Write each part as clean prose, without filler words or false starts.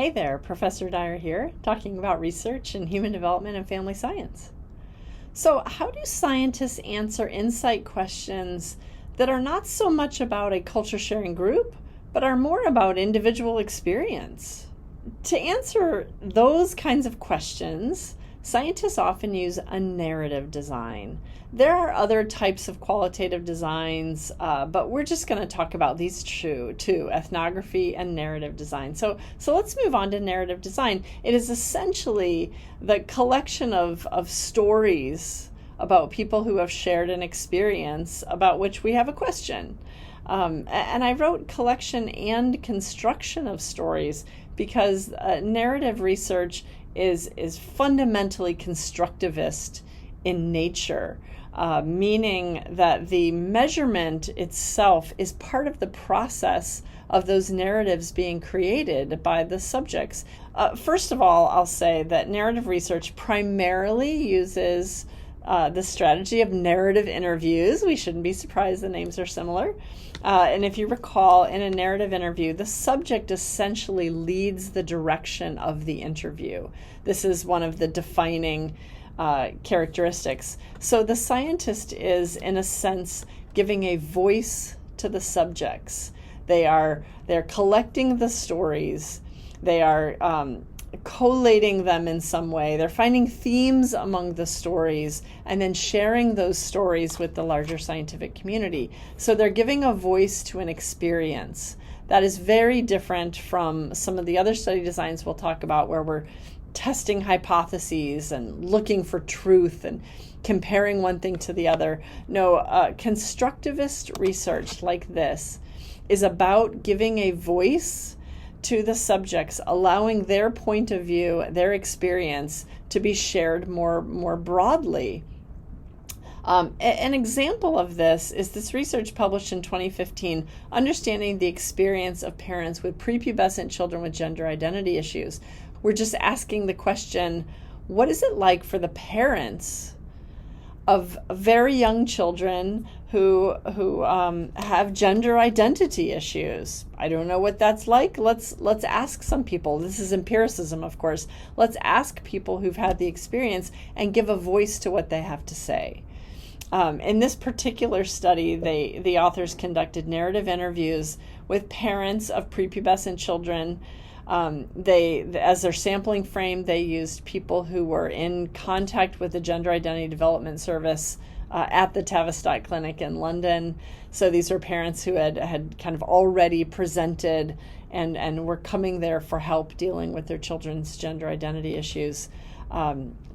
Hey there, Professor Dyer here, talking about research in human development and family science. So, how do scientists answer insight questions that are not so much about a culture sharing group, but are more about individual experience? To answer those kinds of questions, scientists often use a narrative design. There are other types of qualitative designs, but we're just going to talk about these two, ethnography and narrative design. So let's move on to narrative design. It is essentially the collection of stories about people who have shared an experience about which we have a question. And I wrote collection and construction of stories because narrative research is fundamentally constructivist in nature, meaning that the measurement itself is part of the process of those narratives being created by the subjects. First of all, I'll say that narrative research primarily uses the strategy of narrative interviews. We shouldn't be surprised the names are similar. And if you recall, in a narrative interview, the subject essentially leads the direction of the interview. This is one of the defining characteristics. So the scientist is, in a sense, giving a voice to the subjects. They're collecting the stories. They are collating them in some way. They're finding themes among the stories and then sharing those stories with the larger scientific community. So they're giving a voice to an experience. That is very different from some of the other study designs we'll talk about, where we're testing hypotheses and looking for truth and comparing one thing to the other. No, constructivist research like this is about giving a voice to the subjects, allowing their point of view, their experience to be shared more broadly. An example of this is this research published in 2015, Understanding the Experience of Parents with Prepubescent Children with Gender Identity Issues. We're just asking the question, what is it like for the parents of very young children who have gender identity issues? I don't know what that's like. Let's ask some people. This is empiricism, of course. Let's ask people who've had the experience and give a voice to what they have to say. In this particular study, the authors conducted narrative interviews with parents of prepubescent children. As their sampling frame, they used people who were in contact with the Gender Identity Development Service at the Tavistock Clinic in London. So these are parents who had kind of already presented and were coming there for help dealing with their children's gender identity issues.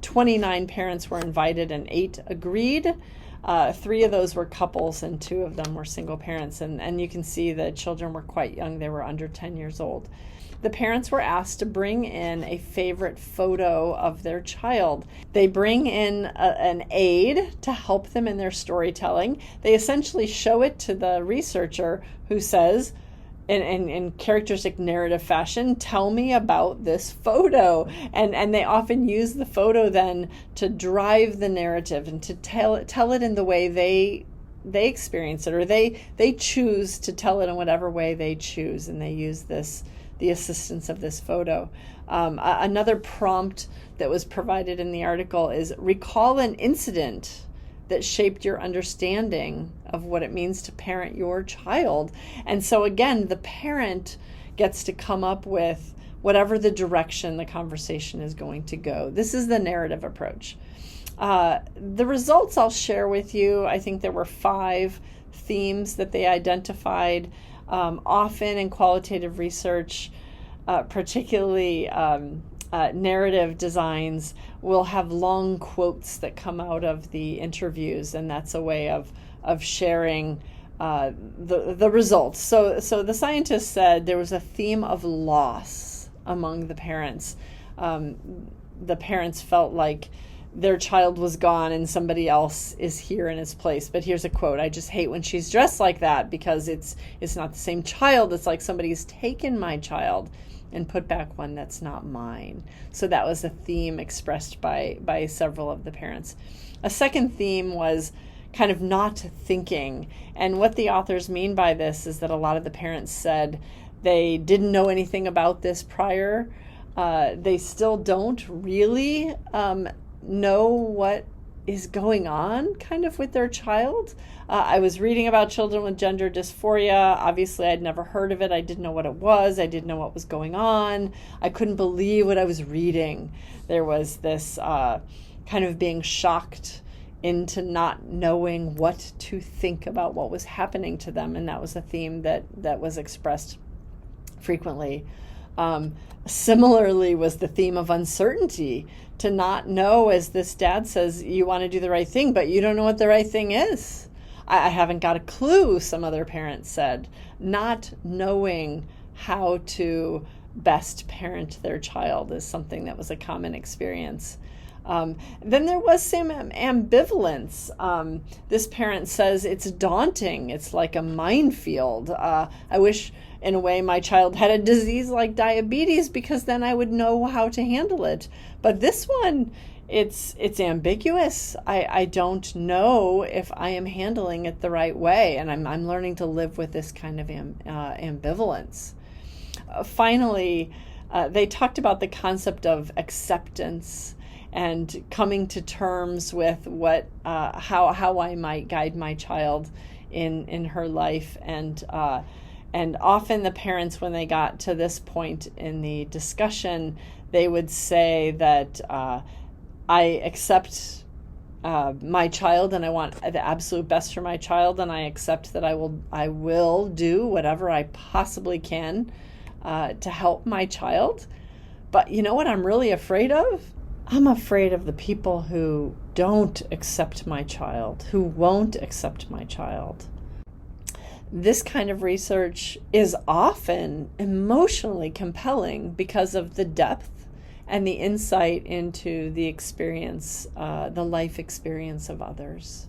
29 parents were invited and 8 agreed. 3 of those were couples and 2 of them were single parents. And you can see the children were quite young. They were under 10 years old. The parents were asked to bring in a favorite photo of their child. They bring in an aide to help them in their storytelling. They essentially show it to the researcher, who says, in characteristic narrative fashion, tell me about this photo. And they often use the photo then to drive the narrative and to tell it in the way they experience it, or they choose to tell it in whatever way they choose, and they use the assistance of this photo. Another prompt that was provided in the article is, recall an incident that shaped your understanding of what it means to parent your child. And so again, the parent gets to come up with whatever the direction the conversation is going to go. This is the narrative approach. The results I'll share with you, I think there were 5 themes that they identified. Often in qualitative research, particularly narrative designs, will have long quotes that come out of the interviews, and that's a way of sharing the results. So the scientists said there was a theme of loss among the parents. The parents felt like their child was gone and somebody else is here in its place. But here's a quote: I just hate when she's dressed like that because it's not the same child. It's like somebody's taken my child and put back one that's not mine. So that was a theme expressed by several of the parents. A second theme was kind of not thinking. And what the authors mean by this is that a lot of the parents said they didn't know anything about this prior. They still don't really know what is going on kind of with their child. I was reading about children with gender dysphoria. Obviously, I'd never heard of it. I didn't know what it was. I didn't know what was going on. I couldn't believe what I was reading. There was this kind of being shocked into not knowing what to think about what was happening to them. And that was a theme that was expressed frequently. Similarly was the theme of uncertainty, to not know, as this dad says, you want to do the right thing, but you don't know what the right thing is. I haven't got a clue, some other parents said. Not knowing how to best parent their child is something that was a common experience. Then there was some ambivalence. This parent says it's daunting. It's like a minefield. I wish, in a way, my child had a disease like diabetes, because then I would know how to handle it. But this one, it's ambiguous. I don't know if I am handling it the right way, and I'm learning to live with this kind of ambivalence. Finally, they talked about the concept of acceptance and coming to terms with what how I might guide my child in her life. And often the parents, when they got to this point in the discussion, they would say that I accept my child, and I want the absolute best for my child, and I accept that I will do whatever I possibly can to help my child. But you know what I'm really afraid of? I'm afraid of the people who don't accept my child, who won't accept my child. This kind of research is often emotionally compelling because of the depth and the insight into the experience, the life experience of others.